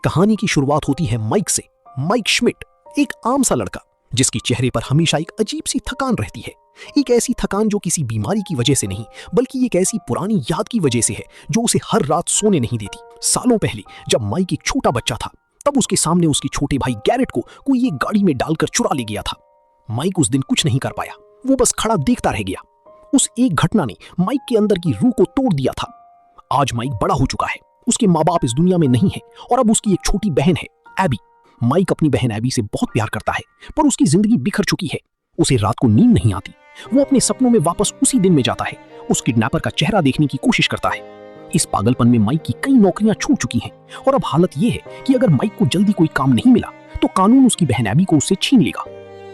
कहानी की शुरुआत होती है माइक से। माइक श्मिट एक आम सा लड़का जिसके चेहरे पर हमेशा एक अजीब सी थकान रहती है। एक ऐसी थकान जो किसी बीमारी की वजह से नहीं बल्कि एक ऐसी पुरानी याद की वजह से है जो उसे हर रात सोने नहीं देती। सालों पहले जब माइक एक छोटा बच्चा था तब उसके सामने उसके छोटे भाई गैरेट को कोई एक गाड़ी में डालकर चुरा ले गया था। माइक उस दिन कुछ नहीं कर पाया, वो बस खड़ा देखता रह गया। उस एक घटना ने माइक के अंदर की रूह को तोड़ दिया था। आज माइक बड़ा हो चुका है, उसके माँ बाप इस दुनिया में नहीं है और अब उसकी एक छोटी बहन है एबी। माइक अपनी बहन एबी से बहुत प्यार करता है पर उसकी जिंदगी बिखर चुकी है। उसे रात को नींद नहीं आती। वो अपने सपनों में वापस उसी दिन में जाता है, उस किडनैपर का चेहरा देखने की कोशिश करता है। इस पागलपन में माइक की कई नौकरियां छूट चुकी हैं और अब हालत यह है कि अगर माइक को जल्दी कोई काम नहीं मिला तो कानून उसकी बहन एबी को उससे छीन लेगा।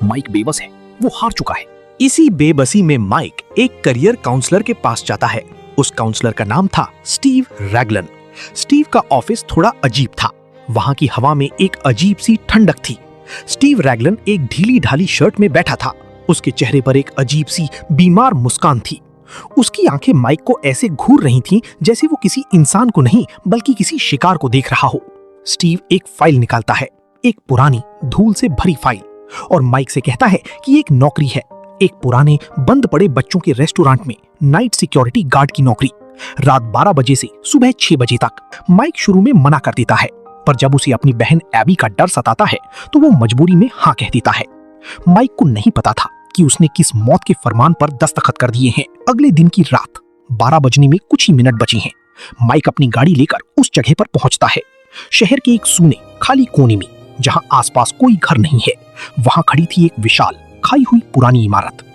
माइक बेबस है, वो हार चुका है। इसी बेबसी में माइक एक करियर काउंसलर के पास जाता है। उस काउंसलर का नाम था स्टीव रैगलन। स्टीव का ऑफिस थोड़ा अजीब था। वहां की हवा में एक अजीब सी ठंडक थी। स्टीव रैगलन एक ढीली ढाली शर्ट में बैठा था। उसके चेहरे पर एक अजीब सी बीमार मुस्कान थी। उसकी आंखें माइक को ऐसे घूर रही थीं जैसे वो किसी इंसान को नहीं बल्कि किसी शिकार को देख रहा हो। स्टीव एक फाइल निकालता है, एक पुरानी धूल से भरी फाइल, और माइक से कहता है कि एक नौकरी है, एक पुराने बंद पड़े बच्चों के रेस्टोरेंट में नाइट सिक्योरिटी गार्ड की नौकरी, रात 12 बजे से सुबह 6 बजे तक। माइक शुरू में मना कर देता है पर जब उसे अपनी बहन एबी का डर सताता है तो वो मजबूरी में हाँ कह देता है। माइक को नहीं पता था कि उसने किस मौत के फरमान पर दस्तखत कर दिए हैं। अगले दिन की रात 12 बजने में कुछ ही मिनट बचे हैं। माइक अपनी गाड़ी लेकर उस जगह पर पहुंचता है, शहर के एक सूने खाली कोने में जहां आसपास कोई घर नहीं है। वहां खड़ी थी एक विशाल खाई हुई पुरानी इमारत।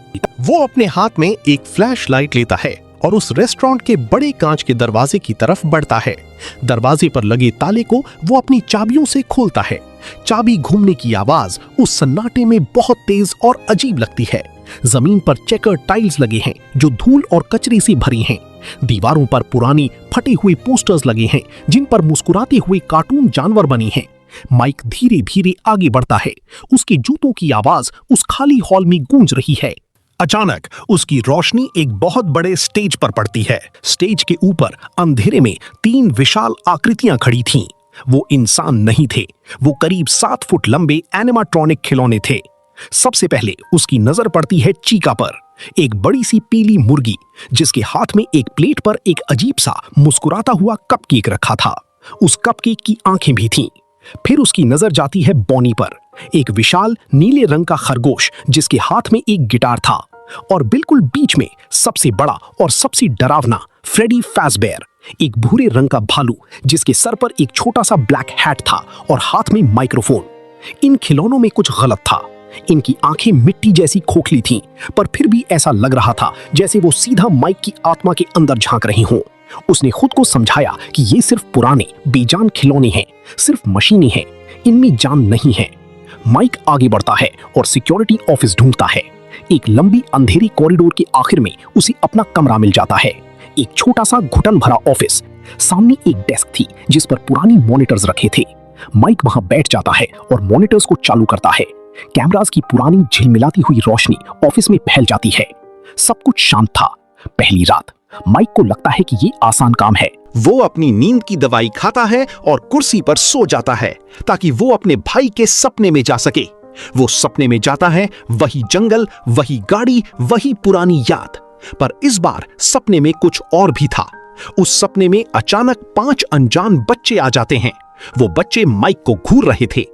वो अपने हाथ में एक फ्लैश लाइट लेता है और उस रेस्टोरेंट के बड़े कांच के दरवाजे की तरफ बढ़ता है। दरवाजे पर लगे ताले को वो अपनी चाबियों से खोलता है। चाबी घूमने की आवाज उस सन्नाटे में बहुत तेज और अजीब लगती है। जमीन पर चेकर टाइल्स लगे हैं जो धूल और कचरे से भरी हैं। दीवारों पर पुरानी फटे हुए पोस्टर्स लगे हैं जिन पर मुस्कुराते हुए कार्टून जानवर बने हैं। माइक धीरे धीरे आगे बढ़ता है। उसके जूतों की आवाज उस खाली हॉल में गूंज रही है। अचानक उसकी रोशनी एक बहुत बड़े स्टेज पर पड़ती है। स्टेज के ऊपर अंधेरे में 3 विशाल आकृतियां खड़ी थीं। वो इंसान नहीं थे, वो करीब 7 फुट लंबे एनिमाट्रॉनिक खिलौने थे। सबसे पहले उसकी नजर पड़ती है चीका पर, एक बड़ी सी पीली मुर्गी जिसके हाथ में एक प्लेट पर एक अजीब सा मुस्कुराता हुआ कपकेक रखा था। उस कपकेक की आंखें भी थीं। फिर उसकी नजर जाती है बॉनी पर, एक विशाल नीले रंग का खरगोश जिसके हाथ में एक गिटार था, और बिल्कुल बीच में सबसे बड़ा और सबसे डरावना फ्रेडी फाज़बेयर, एक भूरे रंग का भालू जिसके सर पर एक छोटा सा ब्लैक हैट था और हाथ में माइक्रोफोन। इन खिलौनों में कुछ गलत था। इनकी आंखें मिट्टी जैसी खोखली थीं, पर फिर भी ऐसा लग रहा था जैसे वो सीधा माइक की आत्मा के अंदर झांक रही हों। उसने खुद को समझाया कि ये सिर्फ पुराने बेजान खिलौने हैं, सिर्फ मशीनें हैं, इनमें जान नहीं है। माइक आगे बढ़ता है और सिक्योरिटी ऑफिस ढूंढता है। एक लंबी अंधेरी कॉरिडोर के आखिर में उसे अपना कमरा मिल जाता है, एक छोटा सा घुटन भरा ऑफिस। सामने एक डेस्क थी जिस पर पुरानी मॉनिटर्स रखे थे। माइक वहां बैठ जाता है और मॉनिटर्स को चालू करता है। कैमरास की पुरानी झिलमिलाती हुई रोशनी ऑफिस में फैल जाती है। सब कुछ शांत था। पहली रात माइक को लगता है कि ये आसान काम है। वो अपनी नींद की दवाई खाता है और कुर्सी पर सो जाता है ताकि वो अपने भाई के सपने में जा सके। वो सपने में जाता है, वही जंगल, वही गाड़ी, वही पुरानी याद। पर इस बार सपने में कुछ और भी था। उस सपने में अचानक 5 अनजान बच्चे आ जाते हैं। वो बच्चे माइक को घूर रहे थे।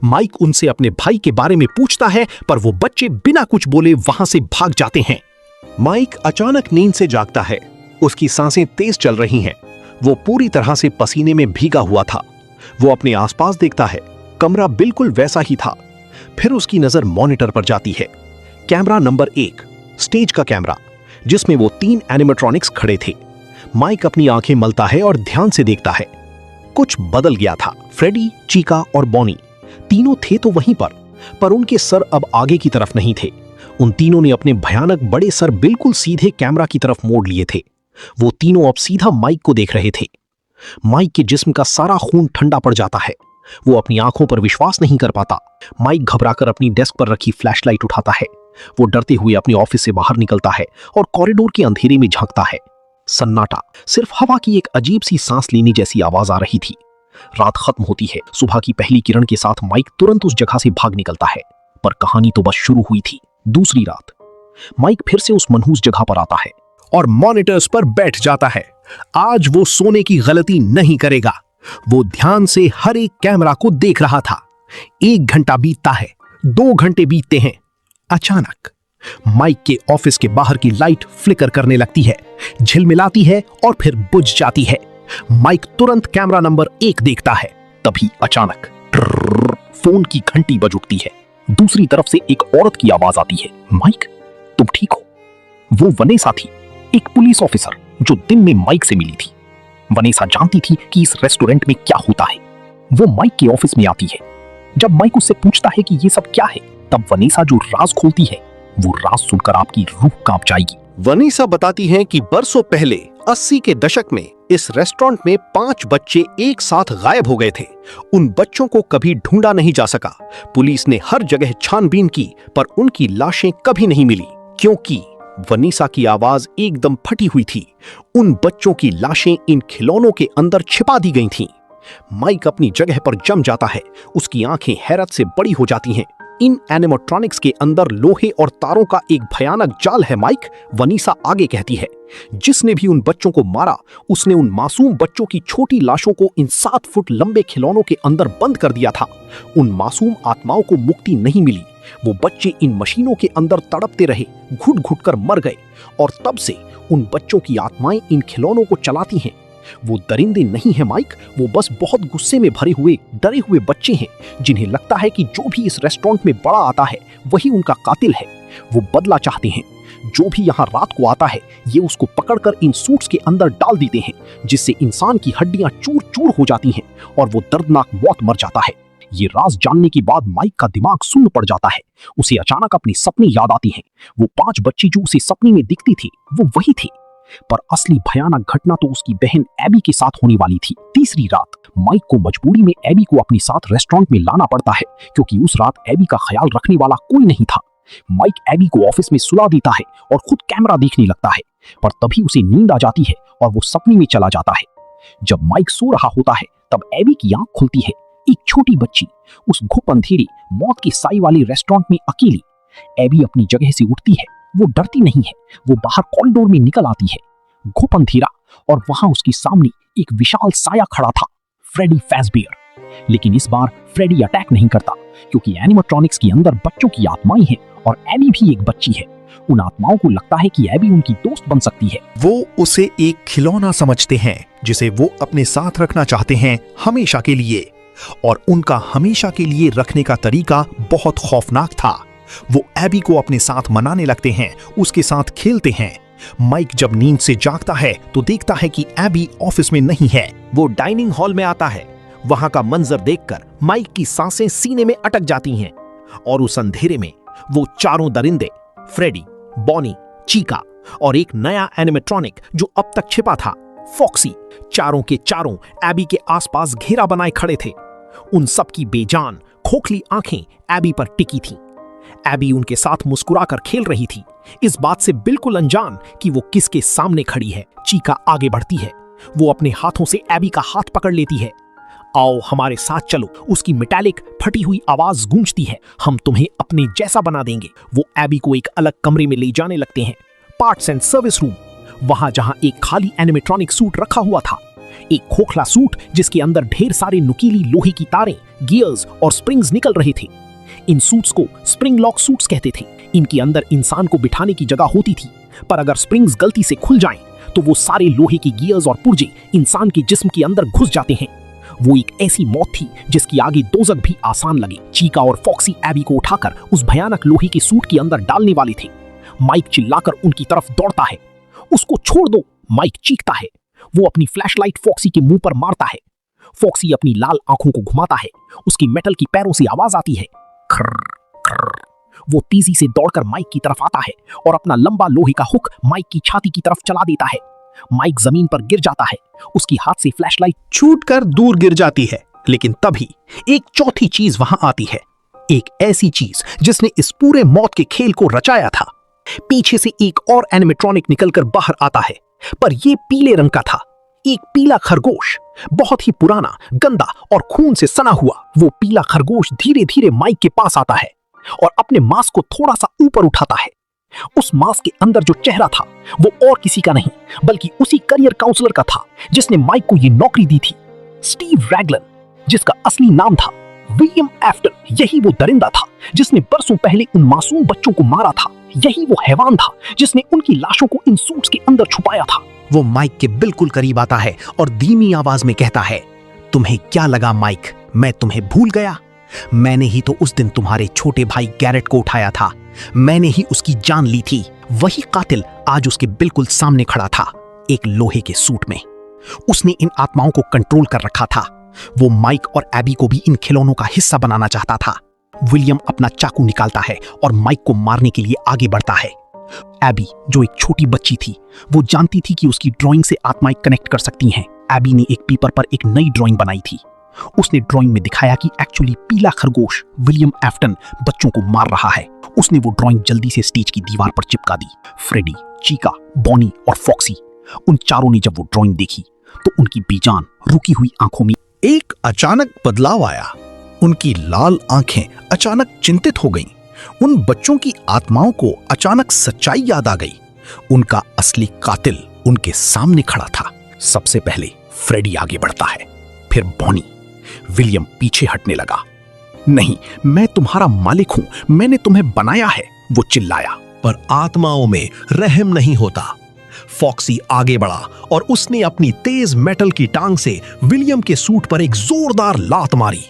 माइक उनसे अपने भाई के बारे में पूछता है पर वो बच्चे बिना कुछ बोले वहां से भाग जाते हैं। माइक अचानक नींद से जागता है। उसकी सांसें तेज चल रही हैं। वो पूरी तरह से पसीने में भीगा हुआ था। वो अपने आसपास देखता है, कमरा बिल्कुल वैसा ही था। फिर उसकी नजर मॉनिटर पर जाती है। कैमरा नंबर 1, स्टेज का कैमरा, जिसमें वो 3 एनिमेट्रॉनिक्स खड़े थे। माइक अपनी आंखें मलता है और ध्यान से देखता है। कुछ बदल गया था। फ्रेडी, चीका और बॉनी तीनों थे तो वहीं पर उनके सर अब आगे की तरफ नहीं थे। उन तीनों ने अपने भयानक बड़े सर बिल्कुल सीधे कैमरा की तरफ मोड़ लिए थे। वो तीनों अब सीधा माइक को देख रहे थे। माइक के जिस्म का सारा खून ठंडा पड़ जाता है। वो अपनी आंखों पर विश्वास नहीं कर पाता। माइक घबराकर अपनी डेस्क पर रखी फ्लैशलाइट उठाता है। वो डरते हुए अपने ऑफिस से बाहर निकलता है और कॉरिडोर के अंधेरे में झांकता है। सन्नाटा, सिर्फ हवा की एक अजीब सी सांस लेने जैसी आवाज आ रही थी। रात खत्म होती है। सुबह की पहली किरण के साथ माइक तुरंत उस जगह से भाग निकलता है, पर कहानी तो बस शुरू हुई थी। दूसरी रात माइक फिर से उस मनहूस जगह पर आता है और मॉनिटर्स पर बैठ जाता है। आज वो सोने की गलती नहीं करेगा। वो ध्यान से हर एक कैमरा को देख रहा था। 1 घंटा बीतता है, 2 घंटे बीतते हैं। अचानक माइक के ऑफिस के बाहर की लाइट फ्लिकर करने लगती है, झिलमिलाती है और फिर बुझ जाती है। माइक तुरंत कैमरा नंबर 1 देखता है। तभी अचानक फोन की घंटी बज उठती है। दूसरी तरफ से एक औरत की आवाज आती है, माइक तुम ठीक हो? वो वनेसा थी, एक पुलिस ऑफिसर जो दिन में माइक से मिली थी। वनेसा जानती थी कि इस रेस्टोरेंट में क्या होता है। वो माइक के ऑफिस में आती है। जब माइक उससे पूछता है कि ये सब क्या है, तब वनेसा जो राज खोलती है, वो राज सुनकर आपकी रूह कांप जाएगी। वनीसा बताती हैं कि बरसों पहले 80 के दशक में इस रेस्टोरेंट में 5 बच्चे एक साथ गायब हो गए थे। उन बच्चों को कभी ढूंढा नहीं जा सका। पुलिस ने हर जगह छानबीन की, पर उनकी लाशें कभी नहीं मिली, क्योंकि वनीसा की आवाज एकदम फटी हुई थी। उन बच्चों की लाशें इन खिलौनों के अंदर छिपा दी गई थीं। माइक अपनी जगह पर जम जाता है। उसकी आंखें हैरत से बड़ी हो जाती हैं। इन एनिमेट्रॉनिक्स के अंदर लोहे और तारों का एक भयानक जाल है माइक, वनीसा आगे कहती है। जिसने भी उन बच्चों को मारा, उसने उन मासूम बच्चों की छोटी लाशों को इन 7 फुट लंबे खिलौनों के अंदर बंद कर दिया था। उन मासूम आत्माओं को मुक्ति नहीं मिली। वो बच्चे इन मशीनों के अंदर तड़पते रहे, घुट घुट कर मर गए, और तब से उन बच्चों की आत्माएं इन खिलौनों को चलाती हैं। वो दरिंदे नहीं है माइक, वो बस बहुत गुस्से में भरे हुए डरे हुए बच्चे हैं, जिन्हें लगता है कि जो भी इस रेस्टोरेंट में बड़ा आता है वही उनका कातिल है। वो बदला चाहते हैं। जो भी यहाँ रात को आता है, ये उसको पकड़कर इन सूट्स के अंदर डाल देते हैं, जिससे इंसान की हड्डियां चूर चूर हो जाती हैं और वो दर्दनाक मौत मर जाता है। ये राज जानने के बाद माइक का दिमाग सुन्न पड़ जाता है। उसे अचानक अपने सपने याद आती हैं। वो 5 बच्चे जो उसे सपने में दिखती थी, वो वही थी। पर असली भयानक घटना तो उसकी बहन एबी के साथ होने वाली थी। तीसरी रात माइक को मजबूरी में एबी को अपने साथ रेस्टोरेंट में लाना पड़ता है, क्योंकि उस रात एबी का ख्याल रखने वाला कोई नहीं था। माइक एबी को ऑफिस में सुला देता है और खुद कैमरा देखने लगता है, पर तभी उसे नींद आ जाती है और वो सपने में चला जाता है। जब माइक सो रहा होता है, तब एबी की आंख खुलती है। एक छोटी बच्ची उस घुप अंधेरी मौत की साई वाली रेस्टोरेंट में अकेली। एबी अपनी जगह से उठती है। वो डरती नहीं है। वो बाहर कॉरिडोर में निकल आती है। घुप अंधेरा, और वहां उसके सामने एक विशाल साया खड़ा था, फ्रेडी फैज़बियर। लेकिन इस बार फ्रेडी अटैक नहीं करता, क्योंकि एनिमेट्रॉनिक्स के अंदर बच्चों की आत्माएं हैं और एबी भी एक बच्ची है। उन आत्माओं को लगता है कि एबी उनकी दोस्त बन सकती है। वो उसे एक खिलौना समझते हैं, जिसे वो अपने साथ रखना चाहते हैं हमेशा के लिए। और उनका हमेशा के लिए रखने का तरीका बहुत खौफनाक था। वो एबी को अपने साथ मनाने लगते हैं, उसके साथ खेलते हैं। माइक जब नींद से जागता है तो देखता है कि एबी ऑफिस में नहीं है। वो डाइनिंग हॉल में आता है। वहां का मंजर देखकर माइक की सांसें सीने में अटक जाती हैं, और उस अंधेरे में वो चारों दरिंदे, फ्रेडी, बॉनी, चीका और एक नया एनिमेट्रॉनिक जो अब तक छिपा था, फॉक्सी, चारों के चारों एबी के आसपास घेरा बनाए खड़े थे। उन सब की बेजान खोखली आंखें एबी पर टिकी थीं। एबी उनके साथ मुस्कुराकर खेल रही थी, इस बात से बिल्कुल अनजान कि वो किसके सामने खड़ी है। चीका आगे बढ़ती है। वो अपने हाथों से एबी का हाथ पकड़ लेती है। आओ हमारे साथ चलो, उसकी मेटालिक फटी हुई आवाज गूंजती है। हम तुम्हें अपने जैसा बना देंगे। वो एबी को एक अलग कमरे में ले जाने लगते हैं, पार्ट्स एंड सर्विस रूम। वहां जहां एक खाली एनिमेट्रॉनिक सूट रखा हुआ था, एक खोखला सूट जिसके अंदर ढेर सारे नुकीली लोहे की तारें, गियर्स और स्प्रिंग्स निकल रहे थे। इन सूट्स को स्प्रिंग लॉक सूट्स कहते थे। इनके अंदर इंसान को बिठाने की जगह होती थी, पर अगर स्प्रिंग्स गलती से खुल जाएं, तो वो सारे लोहे की गियर्स और पुर्जे इंसान के जिस्म के अंदर घुस जाते हैं। वो एक ऐसी मौत थी जिसकी आगे दोजख भी आसान लगे। चीका और फॉक्सी एबी को उठाकर उस भयानक लोहे के सूट के अंदर डालने वाले थे। माइक चिल्लाकर उनकी तरफ दौड़ता है। उसको छोड़ दो, माइक चीखता है। वो अपनी फ्लैशलाइट फॉक्सी के मुंह पर मारता है। फॉक्सी अपनी लाल आंखों को घुमाता है। उसकी मेटल की पैरों से आवाज आती है, खर्र खर्र। वो तेजी से दौड़कर माइक की तरफ आता है और अपना लंबा लोहे का हुक माइक की छाती की तरफ चला देता है। माइक जमीन पर गिर जाता है। उसकी हाथ से फ्लैशलाइट छूटकर दूर गिर जाती है। लेकिन तभी एक चौथी चीज वहां आती है, एक ऐसी चीज जिसने इस पूरे मौत के खेल को रचाया था। पीछे से एक और एनिमेट्रॉनिक निकलकर बाहर आता है, पर यह पीले रंग का था। एक पीला खरगोश, बहुत ही पुराना, गंदा और खून से सना हुआ। वो पीला खरगोश धीरे धीरे माइक के पास आता है और अपने मास्क को थोड़ा सा ऊपर उठाता है। उस मास्क के अंदर जो चेहरा था वो और किसी का नहीं बल्कि उसी करियर काउंसलर का था जिसने माइक को ये नौकरी दी थी, स्टीव रैगलन, जिसका असली नाम था विलियम एफ्टन। यही वो दरिंदा था जिसने बरसों पहले उन मासूम बच्चों को मारा था। यही वो हैवान था जिसने उनकी लाशों को इन सूट्स के अंदर छुपाया था। वो माइक के बिल्कुल करीब आता है और धीमी आवाज में कहता है, तुम्हें क्या लगा माइक, मैं तुम्हें भूल गया? मैंने ही तो उस दिन तुम्हारे छोटे भाई गैरेट को उठाया था, मैंने ही उसकी जान ली थी। वही कातिल आज उसके बिल्कुल सामने खड़ा था, एक लोहे के सूट में। उसने इन आत्माओं को कंट्रोल कर रखा था। वो माइक और एबी को भी इन खिलौनों का हिस्सा बनाना चाहता था। विलियम अपना चाकू निकालता है और माइक को मारने के लिए आगे बढ़ता है। एबी, जो एक छोटी बच्ची थी, वो जानती थी कि उसकी ड्राइंग से आत्माएं कनेक्ट कर सकती हैं। एबी ने एक पेपर पर एक नई ड्राइंग बनाई थी। उसने ड्राइंग में दिखाया कि एक्चुअली पीला खरगोश विलियम एफ्टन बच्चों को मार रहा है। उसने वो ड्राइंग जल्दी से स्टेज की दीवार पर चिपका दी। फ्रेडी, चीका, बॉनी और फॉक्सी, उन चारों ने जब वो ड्राइंग देखी तो उनकी बेजान रुकी हुई आंखों में एक अचानक बदलाव आया। उनकी लाल आंखें अचानक चिंतित हो गईं। उन बच्चों की आत्माओं को अचानक सच्चाई याद आ गई। उनका असली कातिल उनके सामने खड़ा था। सबसे पहले फ्रेडी आगे बढ़ता है, फिर बॉनी। विलियम पीछे हटने लगा। नहीं, मैं तुम्हारा मालिक हूं, मैंने तुम्हें बनाया है, वो चिल्लाया। पर आत्माओं में रहम नहीं होता। फॉक्सी आगे बढ़ा और उसने अपनी तेज मेटल की टांग से विलियम के सूट पर एक जोरदार लात मारी।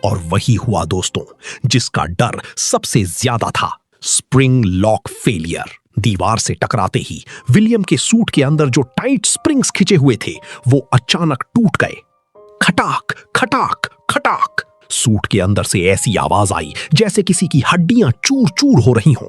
और वही हुआ दोस्तों, जिसका डर सबसे ज्यादा था, स्प्रिंग लॉक फेलियर। दीवार से टकराते ही विलियम के सूट के अंदर जो टाइट स्प्रिंग्स खिंचे हुए थे वो अचानक टूट गए। खटाक खटाक खटाक। सूट के अंदर से ऐसी आवाज आई जैसे किसी की हड्डियां चूर चूर हो रही हों।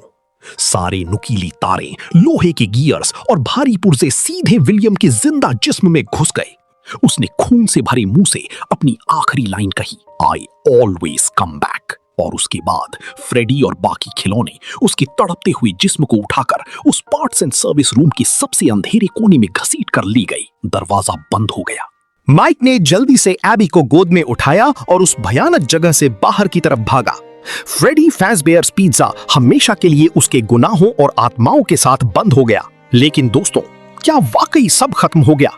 सारे नुकीली तारें, लोहे के गियर्स और भारी पुर्जे सीधे विलियम के जिंदा जिस्म में घुस गए। उसने खून से भरे मुंह से अपनी आखिरी लाइन कही, आई ऑलवेज कम बैक। और उसके बाद फ्रेडी और बाकी खिलौने उसके तड़पते हुए जिस्म को उठाकर उस पार्ट्स एंड सर्विस रूम के सबसे अंधेरे कोने में घसीट कर ली गई। दरवाजा बंद हो गया। माइक ने जल्दी से एबी को गोद में उठाया और उस भयानक जगह से बाहर की तरफ भागा। फ्रेडी फाज़बियर्स पिज्जा हमेशा के लिए उसके गुनाहों और आत्माओं के साथ बंद हो गया। लेकिन दोस्तों, क्या वाकई सब खत्म हो गया?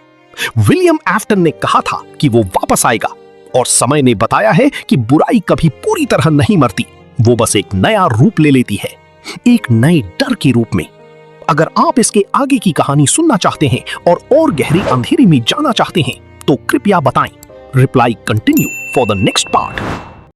विलियम एफ्टन ने कहा था कि वो वापस आएगा और समय ने बताया है कि बुराई कभी पूरी तरह नहीं मरती, वो बस एक नया रूप ले लेती है, एक नए डर के रूप में। अगर आप इसके आगे की कहानी सुनना चाहते हैं और गहरे अंधेरे में जाना चाहते हैं तो कृपया बताएं। Reply continue for the next part.